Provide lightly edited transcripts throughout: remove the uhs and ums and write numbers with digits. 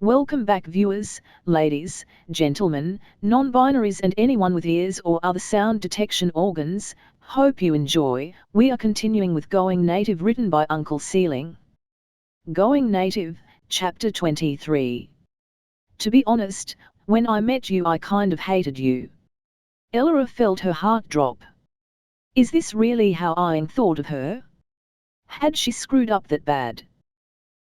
Welcome back viewers, ladies, gentlemen, non-binaries and anyone with ears or other sound detection organs. Hope you enjoy. We are continuing with Going Native, written by Uncle Sealing. Going Native, Chapter 23. To be honest, when I met you I kind of hated you. Ellora felt her heart drop. Is this really how Iing thought of her? Had she screwed up that bad?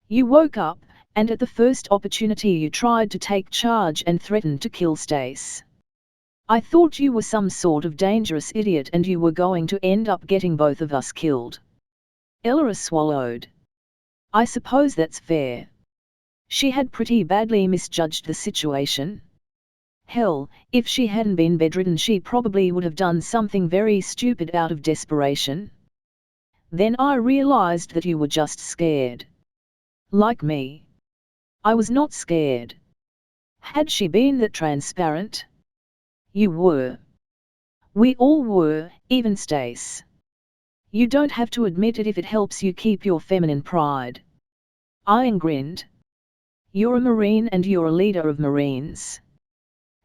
You woke up, and at the first opportunity you tried to take charge and threatened to kill Stace. I thought you were some sort of dangerous idiot and you were going to end up getting both of us killed. Ellora swallowed. I suppose that's fair. She had pretty badly misjudged the situation. Hell, if she hadn't been bedridden she probably would have done something very stupid out of desperation. Then I realized that you were just scared. Like me. I was not scared. Had she been that transparent? You were. We all were, even Stace. You don't have to admit it if it helps you keep your feminine pride. Ian grinned. You're a Marine and you're a leader of Marines.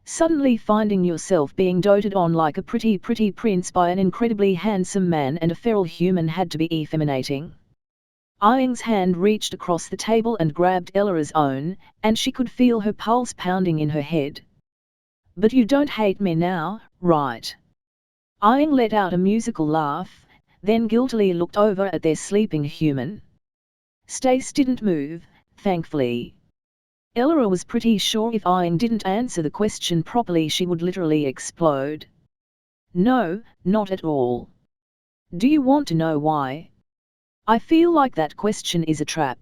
Suddenly finding yourself being doted on like a pretty prince by an incredibly handsome man and a feral human had to be effeminating. Iing's hand reached across the table and grabbed Ellora's own, and she could feel her pulse pounding in her head. But you don't hate me now, right? Iing let out a musical laugh, then guiltily looked over at their sleeping human. Stace didn't move, thankfully. Ellora was pretty sure if Iing didn't answer the question properly she would literally explode. No, not at all. Do you want to know why? I feel like that question is a trap.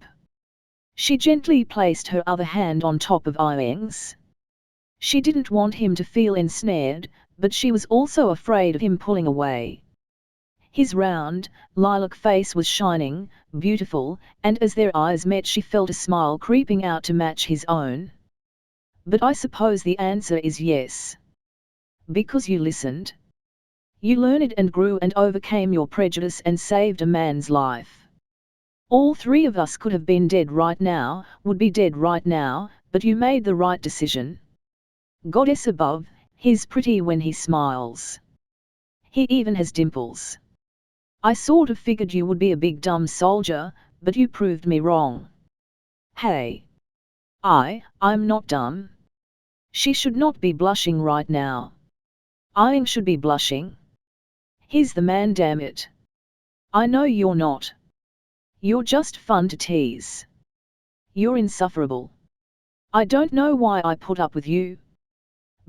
She gently placed her other hand on top of Iing's. She didn't want him to feel ensnared, but she was also afraid of him pulling away. His round, lilac face was shining, beautiful, and as their eyes met she felt a smile creeping out to match his own. But I suppose the answer is yes. Because you listened. You learned and grew and overcame your prejudice and saved a man's life. All three of us could have been dead right now, would be dead right now, but you made the right decision. Goddess above, he's pretty when he smiles. He even has dimples. I sort of figured you would be a big dumb soldier, but you proved me wrong. Hey. I'm not dumb. She should not be blushing right now. Iing should be blushing. He's the man, damn it. I know you're not. You're just fun to tease. You're insufferable. I don't know why I put up with you.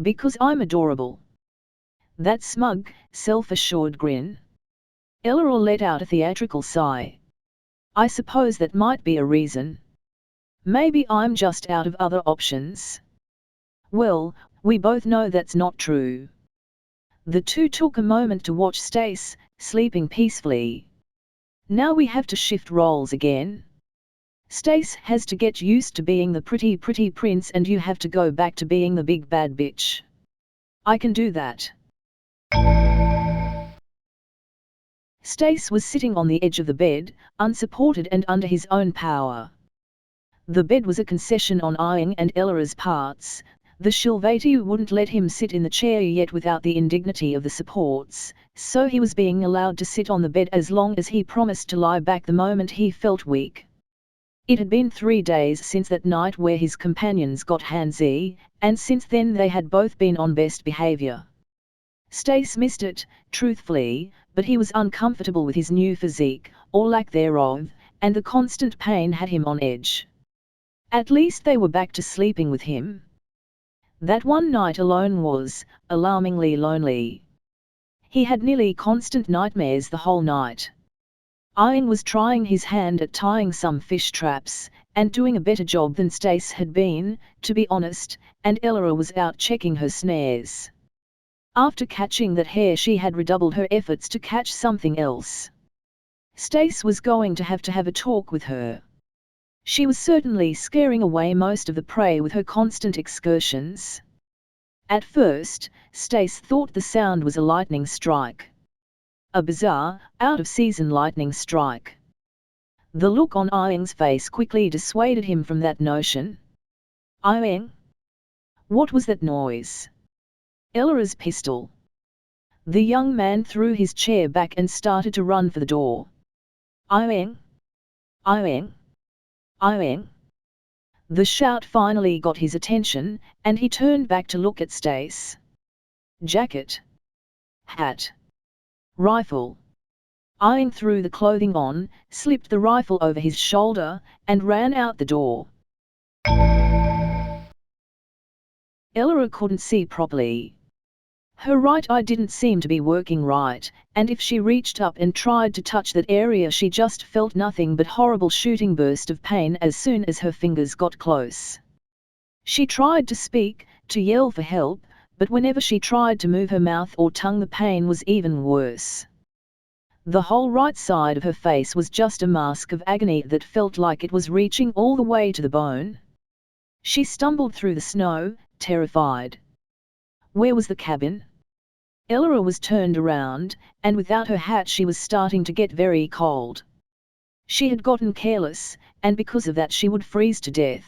Because I'm adorable. That smug, self-assured grin. Ellora let out a theatrical sigh. I suppose that might be a reason. Maybe I'm just out of other options. Well, we both know that's not true. The two took a moment to watch Stace, sleeping peacefully. Now we have to shift roles again. Stace has to get used to being the pretty prince and you have to go back to being the big bad bitch. I can do that. Stace was sitting on the edge of the bed, unsupported and under his own power. The bed was a concession on Iing and Ellora's parts. The Shilvati wouldn't let him sit in the chair yet without the indignity of the supports, so he was being allowed to sit on the bed as long as he promised to lie back the moment he felt weak. It had been 3 days since that night where his companions got handsy, and since then they had both been on best behavior. Stace missed it, truthfully, but he was uncomfortable with his new physique, or lack thereof, and the constant pain had him on edge. At least they were back to sleeping with him. That one night alone was, alarmingly lonely. He had nearly constant nightmares the whole night. Iing was trying his hand at tying some fish traps, and doing a better job than Stace had been, to be honest, and Ellora was out checking her snares. After catching that hare she had redoubled her efforts to catch something else. Stace was going to have a talk with her. She was certainly scaring away most of the prey with her constant excursions. At first, Stace thought the sound was a lightning strike. A bizarre, out-of-season lightning strike. The look on Iing's face quickly dissuaded him from that notion. Iing. What was that noise? Ella's pistol. The young man threw his chair back and started to run for the door. Iing. Iing. Iing. The shout finally got his attention, and he turned back to look at Stace. Jacket. Hat. Rifle. Iing threw the clothing on, slipped the rifle over his shoulder, and ran out the door. Ella couldn't see properly. Her right eye didn't seem to be working right, and if she reached up and tried to touch that area she just felt nothing but horrible shooting burst of pain as soon as her fingers got close. She tried to speak, to yell for help, but whenever she tried to move her mouth or tongue the pain was even worse. The whole right side of her face was just a mask of agony that felt like it was reaching all the way to the bone. She stumbled through the snow, terrified. Where was the cabin? Ella was turned around, and without her hat she was starting to get very cold. She had gotten careless, and because of that she would freeze to death.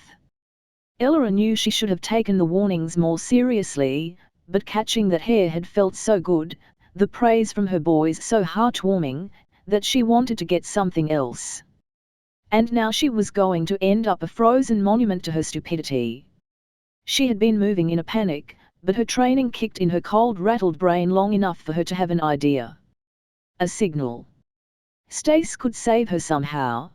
Ella knew she should have taken the warnings more seriously, but catching that hare had felt so good, the praise from her boys so heartwarming, that she wanted to get something else. And now she was going to end up a frozen monument to her stupidity. She had been moving in a panic, but her training kicked in her cold, rattled brain long enough for her to have an idea. A signal. Stace could save her somehow.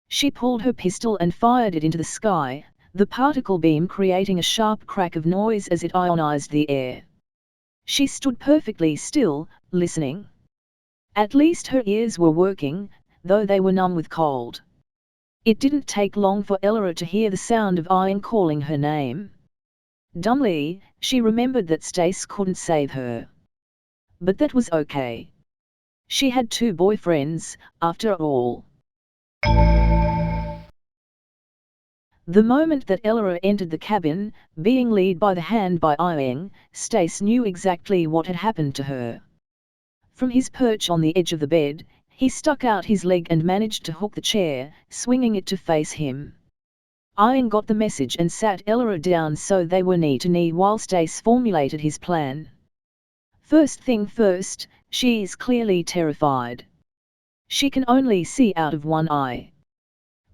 She pulled her pistol and fired it into the sky, the particle beam creating a sharp crack of noise as it ionized the air. She stood perfectly still, listening. At least her ears were working, though they were numb with cold. It didn't take long for Ella to hear the sound of Ian calling her name. Dumbly, she remembered that Stace couldn't save her. But that was okay. She had 2 boyfriends, after all. The moment that Ella entered the cabin, being led by the hand by Iing, Stace knew exactly what had happened to her. From his perch on the edge of the bed, he stuck out his leg and managed to hook the chair, swinging it to face him. Ian got the message and sat Ella down so they were knee to knee while Stace formulated his plan. First thing first, she is clearly terrified. She can only see out of one eye.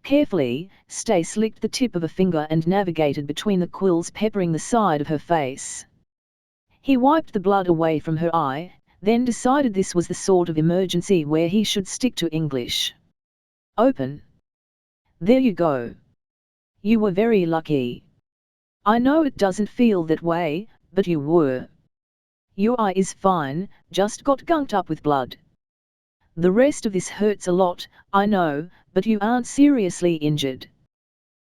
Carefully, Stace licked the tip of a finger and navigated between the quills peppering the side of her face. He wiped the blood away from her eye, then decided this was the sort of emergency where he should stick to English. Open. There you go. You were very lucky. I know it doesn't feel that way, but you were. Your eye is fine, just got gunked up with blood. The rest of this hurts a lot, I know, but you aren't seriously injured.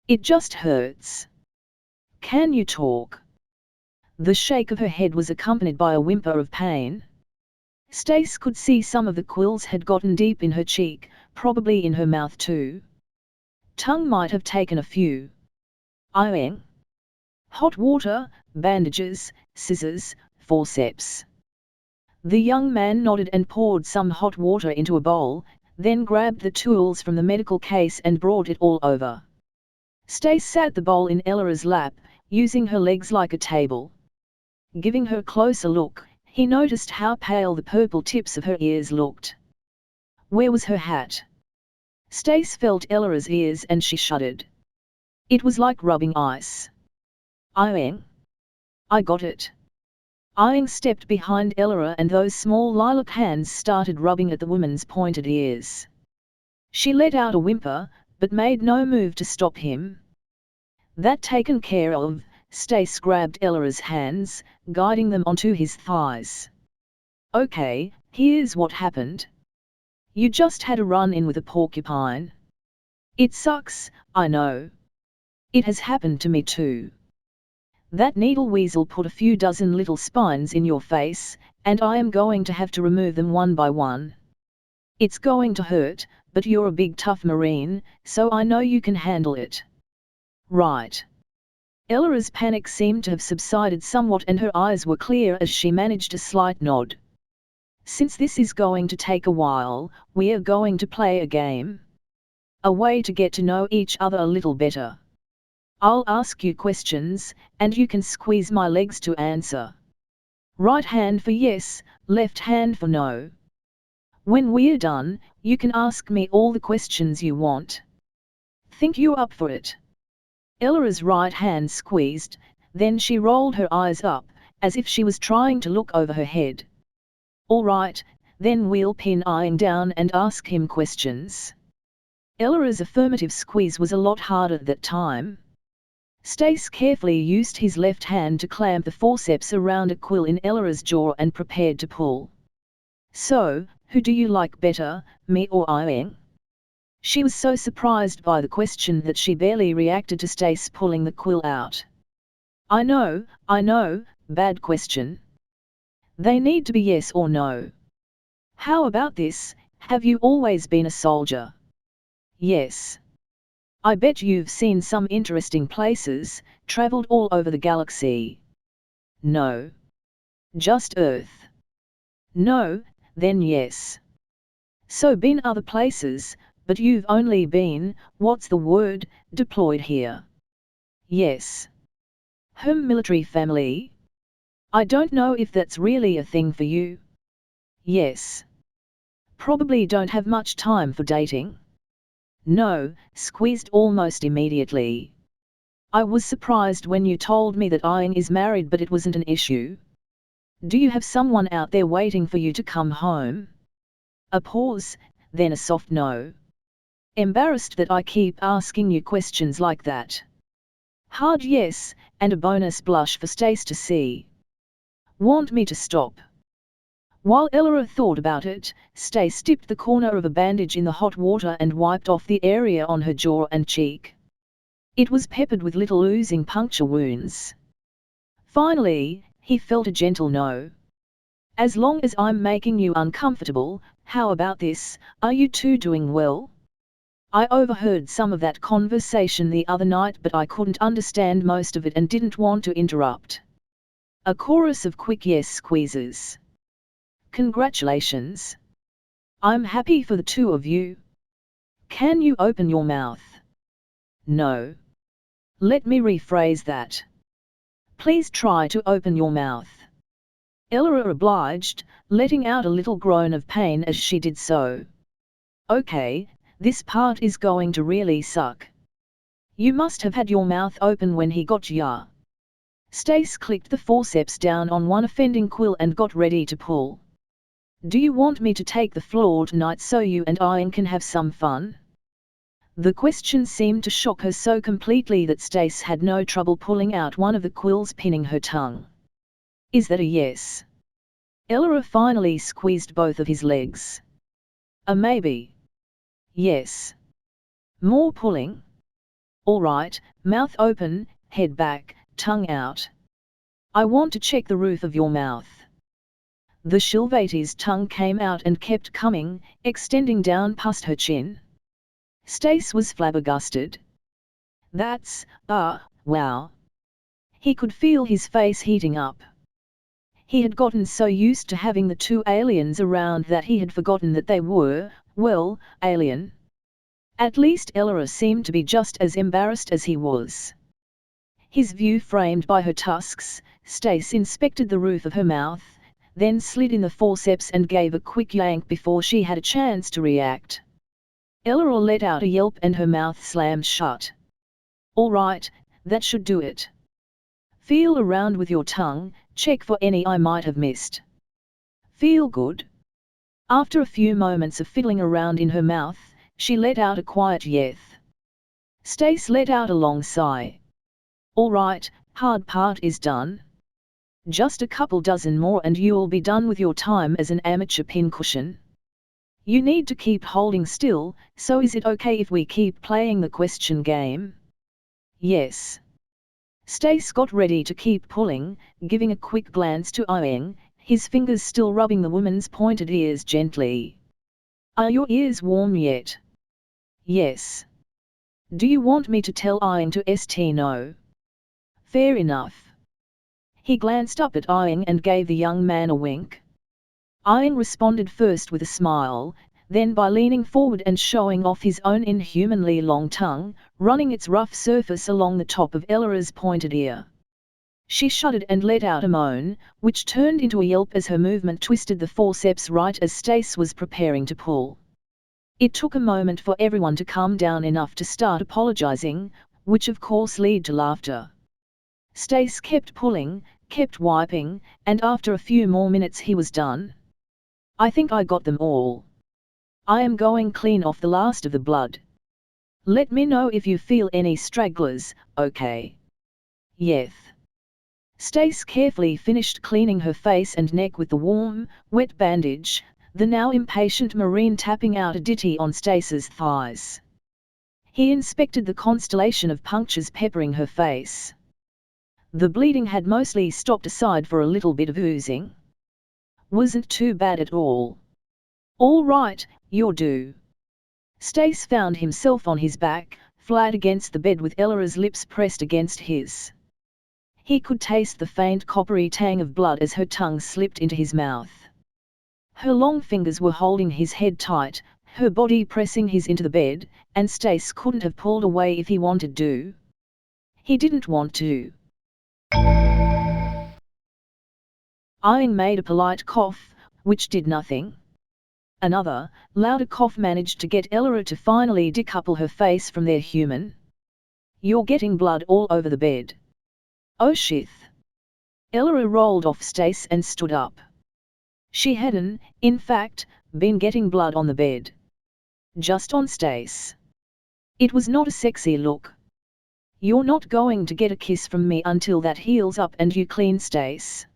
It just hurts. Can you talk? The shake of her head was accompanied by a whimper of pain. Stace could see some of the quills had gotten deep in her cheek, probably in her mouth too. Tongue might have taken a few. Iing. Hot water, bandages, scissors, forceps. The young man nodded and poured some hot water into a bowl, then grabbed the tools from the medical case and brought it all over. Stace sat the bowl in Ella's lap, using her legs like a table. Giving her a closer look, he noticed how pale the purple tips of her ears looked. Where was her hat? Stace felt Ella's ears and she shuddered. It was like rubbing ice. Iing. I got it. Iing stepped behind Ella and those small lilac hands started rubbing at the woman's pointed ears. She let out a whimper, but made no move to stop him. That taken care of, Stace grabbed Ella's hands, guiding them onto his thighs. Okay, here's what happened. You just had a run-in with a porcupine. It sucks, I know. It has happened to me too. That needle weasel put a few dozen little spines in your face, and I am going to have to remove them one by one. It's going to hurt, but you're a big tough Marine, so I know you can handle it. Right. Ella's panic seemed to have subsided somewhat and her eyes were clear as she managed a slight nod. Since this is going to take a while, we are going to play a game. A way to get to know each other a little better. I'll ask you questions, and you can squeeze my legs to answer. Right hand for yes, left hand for no. When we're done, you can ask me all the questions you want. Think you're up for it? Ella's right hand squeezed, then she rolled her eyes up, as if she was trying to look over her head. All right, then we'll pin Ian down and ask him questions. Ella's affirmative squeeze was a lot harder that time. Stace carefully used his left hand to clamp the forceps around a quill in Ella's jaw and prepared to pull. So, who do you like better, me or Ian? She was so surprised by the question that she barely reacted to Stace pulling the quill out. I know, bad question. They need to be yes or no. How about this, have you always been a soldier? Yes. I bet you've seen some interesting places, traveled all over the galaxy. No. Just Earth. No, then yes. So been other places, but you've only been, what's the word, deployed here. Yes. Military family? I don't know if that's really a thing for you. Yes. Probably don't have much time for dating. No, squeezed almost immediately. I was surprised when you told me that Ian is married, but it wasn't an issue. Do you have someone out there waiting for you to come home? A pause, then a soft no. Embarrassed that I keep asking you questions like that. Hard yes, and a bonus blush for Stace to see. Want me to stop? While Ella thought about it, Stace dipped the corner of a bandage in the hot water and wiped off the area on her jaw and cheek. It was peppered with little oozing puncture wounds. Finally, he felt a gentle no. As long as I'm making you uncomfortable, how about this, are you two doing well? I overheard some of that conversation the other night, but I couldn't understand most of it and didn't want to interrupt. A chorus of quick yes squeezes. Congratulations. I'm happy for the two of you. Can you open your mouth? No. Let me rephrase that. Please try to open your mouth. Ella obliged, letting out a little groan of pain as she did so. Okay, this part is going to really suck. You must have had your mouth open when he got ya. Stace clicked the forceps down on one offending quill and got ready to pull. Do you want me to take the floor tonight so you and Ian can have some fun? The question seemed to shock her so completely that Stace had no trouble pulling out one of the quills pinning her tongue. Is that a yes? Ella finally squeezed both of his legs. A maybe. Yes. More pulling? All right, mouth open, head back, tongue out. I want to check the roof of your mouth. The Shilvati's tongue came out and kept coming, extending down past her chin. Stace was flabbergasted. That's, wow. He could feel his face heating up. He had gotten so used to having the two aliens around that he had forgotten that they were, well, alien. At least Ella seemed to be just as embarrassed as he was. His view framed by her tusks, Stace inspected the roof of her mouth, then slid in the forceps and gave a quick yank before she had a chance to react. Ella let out a yelp and her mouth slammed shut. All right, that should do it. Feel around with your tongue, check for any I might have missed. Feel good? After a few moments of fiddling around in her mouth, she let out a quiet yes. Stace let out a long sigh. All right, hard part is done. Just a couple dozen more and you'll be done with your time as an amateur pincushion. You need to keep holding still, so is it okay if we keep playing the question game? Yes. Stace got ready to keep pulling, giving a quick glance to Ian, his fingers still rubbing the woman's pointed ears gently. Are your ears warm yet? Yes. Do you want me to tell Ian to st no? Fair enough. He glanced up at Ian and gave the young man a wink. Ian responded first with a smile, then by leaning forward and showing off his own inhumanly long tongue, running its rough surface along the top of Ella's pointed ear. She shuddered and let out a moan, which turned into a yelp as her movement twisted the forceps right as Stace was preparing to pull. It took a moment for everyone to calm down enough to start apologizing, which of course led to laughter. Stace kept pulling, kept wiping, and after a few more minutes he was done. I think I got them all. I am going clean off the last of the blood. Let me know if you feel any stragglers, okay? Yes. Stace carefully finished cleaning her face and neck with the warm, wet bandage, the now impatient Marine tapping out a ditty on Stace's thighs. He inspected the constellation of punctures peppering her face. The bleeding had mostly stopped aside for a little bit of oozing. Wasn't too bad at all. All right, you're due. Stace found himself on his back, flat against the bed with Ella's lips pressed against his. He could taste the faint coppery tang of blood as her tongue slipped into his mouth. Her long fingers were holding his head tight, her body pressing his into the bed, and Stace couldn't have pulled away if he wanted to. He didn't want to. Ian made a polite cough, which did nothing. Another, louder cough managed to get Ella to finally decouple her face from their human. You're getting blood all over the bed. Oh shit. Ella rolled off Stace and stood up. She hadn't, in fact, been getting blood on the bed. Just on Stace. It was not a sexy look. You're not going to get a kiss from me until that heals up and you clean, Stace.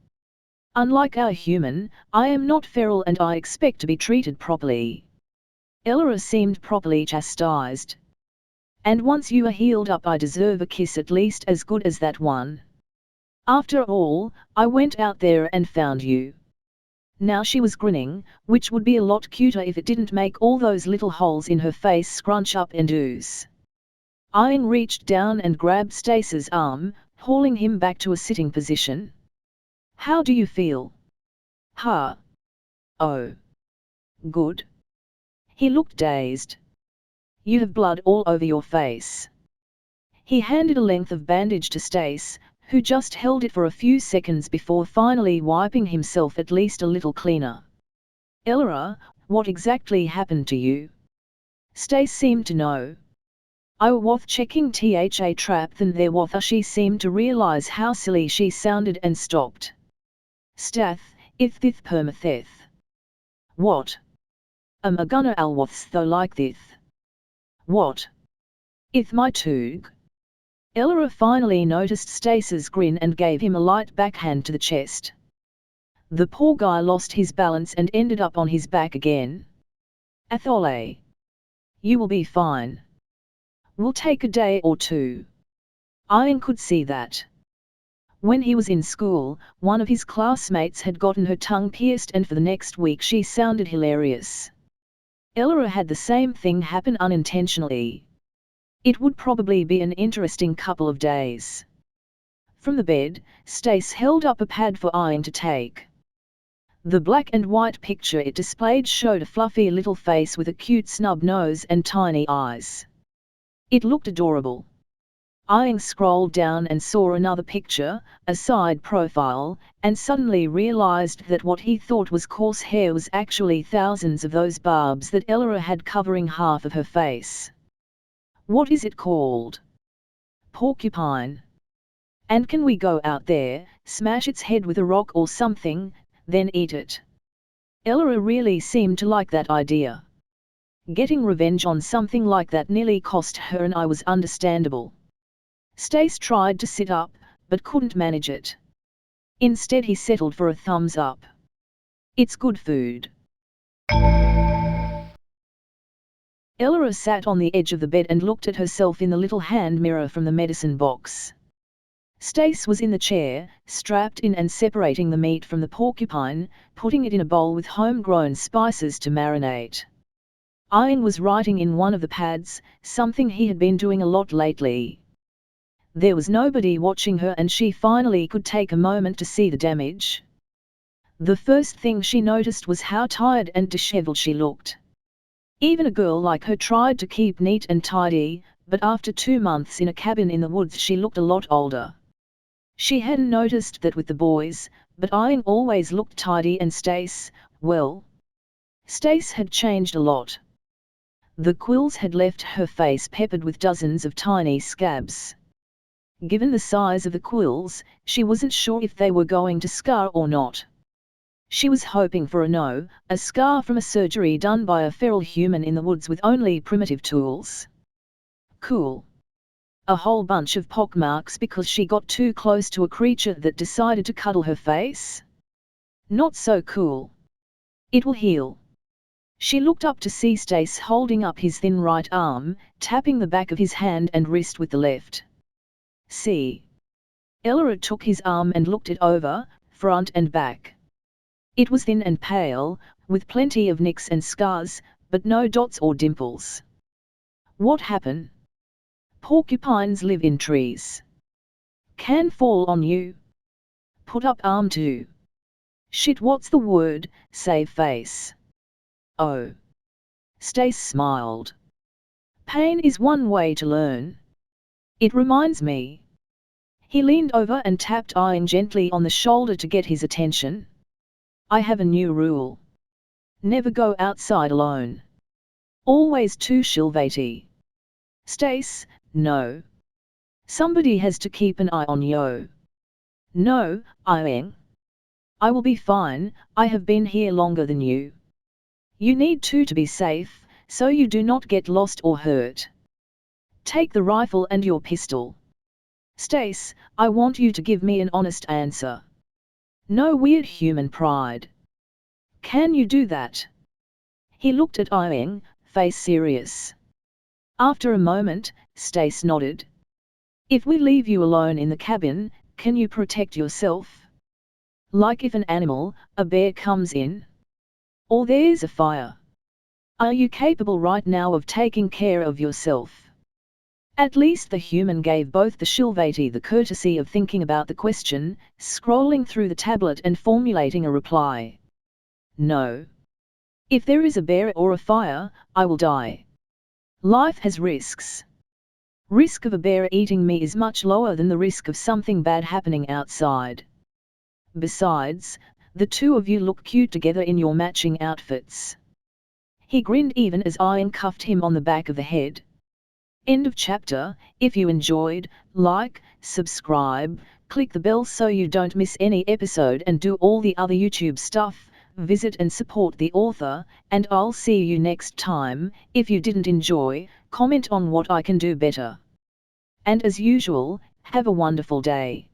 Unlike our human, I am not feral and I expect to be treated properly. Ella seemed properly chastised. And once you are healed up I deserve a kiss at least as good as that one. After all, I went out there and found you. Now she was grinning, which would be a lot cuter if it didn't make all those little holes in her face scrunch up and ooze. Ian reached down and grabbed Stace's arm, hauling him back to a sitting position. How do you feel? Huh? Oh. Good. He looked dazed. You have blood all over your face. He handed a length of bandage to Stace, who just held it for a few seconds before finally wiping himself at least a little cleaner. Ella, what exactly happened to you? Stace seemed to know. I was checking tha trap then there was she seemed to realize how silly she sounded and stopped. Stath, if this permatheth. What? Am I gonna alwath though like this? What? If my toog? Ella finally noticed Stace's grin and gave him a light backhand to the chest. The poor guy lost his balance and ended up on his back again. Athole. You will be fine. Will take a day or two. Ian could see that. When he was in school, one of his classmates had gotten her tongue pierced and for the next week she sounded hilarious. Ella had the same thing happen unintentionally. It would probably be an interesting couple of days. From the bed, Stace held up a pad for Ian to take. The black and white picture it displayed showed a fluffy little face with a cute snub nose and tiny eyes. It looked adorable. Ian scrolled down and saw another picture, a side profile, and suddenly realized that what he thought was coarse hair was actually thousands of those barbs that Ella had covering half of her face. What is it called? Porcupine. And can we go out there, smash its head with a rock or something, then eat it? Ella really seemed to like that idea. Getting revenge on something like that nearly cost her an eye was understandable. Stace tried to sit up, but couldn't manage it. Instead he settled for a thumbs up. It's good food. Ella sat on the edge of the bed and looked at herself in the little hand mirror from the medicine box. Stace was in the chair, strapped in and separating the meat from the porcupine, putting it in a bowl with homegrown spices to marinate. Ian was writing in one of the pads, something he had been doing a lot lately. There was nobody watching her and she finally could take a moment to see the damage. The first thing she noticed was how tired and disheveled she looked. Even a girl like her tried to keep neat and tidy, but after 2 months in a cabin in the woods she looked a lot older. She hadn't noticed that with the boys, but Ian always looked tidy and Stace, well, Stace had changed a lot. The quills had left her face peppered with dozens of tiny scabs. Given the size of the quills, she wasn't sure if they were going to scar or not. She was hoping for a scar from a surgery done by a feral human in the woods with only primitive tools. Cool. A whole bunch of pockmarks because she got too close to a creature that decided to cuddle her face? Not so cool. It will heal. She looked up to see Stace holding up his thin right arm, tapping the back of his hand and wrist with the left. See. Ella took his arm and looked it over, front and back. It was thin and pale, with plenty of nicks and scars, but no dots or dimples. What happened? Porcupines live in trees. Can fall on you. Put up arm too. Shit, what's the word? Save face. Oh. Stace smiled. Pain is one way to learn. It reminds me. He leaned over and tapped Ian gently on the shoulder to get his attention. I have a new rule. Never go outside alone. Always too shilvatey. Stace, no. Somebody has to keep an eye on you. No, Ian. I will be fine, I have been here longer than you. You need to be safe, so you do not get lost or hurt. Take the rifle and your pistol. Stace, I want you to give me an honest answer. No weird human pride. Can you do that? He looked at Ian, face serious. After a moment, Stace nodded. If we leave you alone in the cabin, can you protect yourself? Like if an animal, a bear comes in? Or there's a fire? Are you capable right now of taking care of yourself? At least the human gave both the shilvatey the courtesy of thinking about the question, scrolling through the tablet and formulating a reply. No. If there is a bear or a fire, I will die. Life has risks. Risk of a bear eating me is much lower than the risk of something bad happening outside. Besides, the two of you look cute together in your matching outfits. He grinned even as Ian cuffed him on the back of the head. End of chapter. If you enjoyed, like, subscribe, click the bell so you don't miss any episode and do all the other YouTube stuff, visit and support the author, and I'll see you next time. If you didn't enjoy, comment on what I can do better. And as usual, have a wonderful day.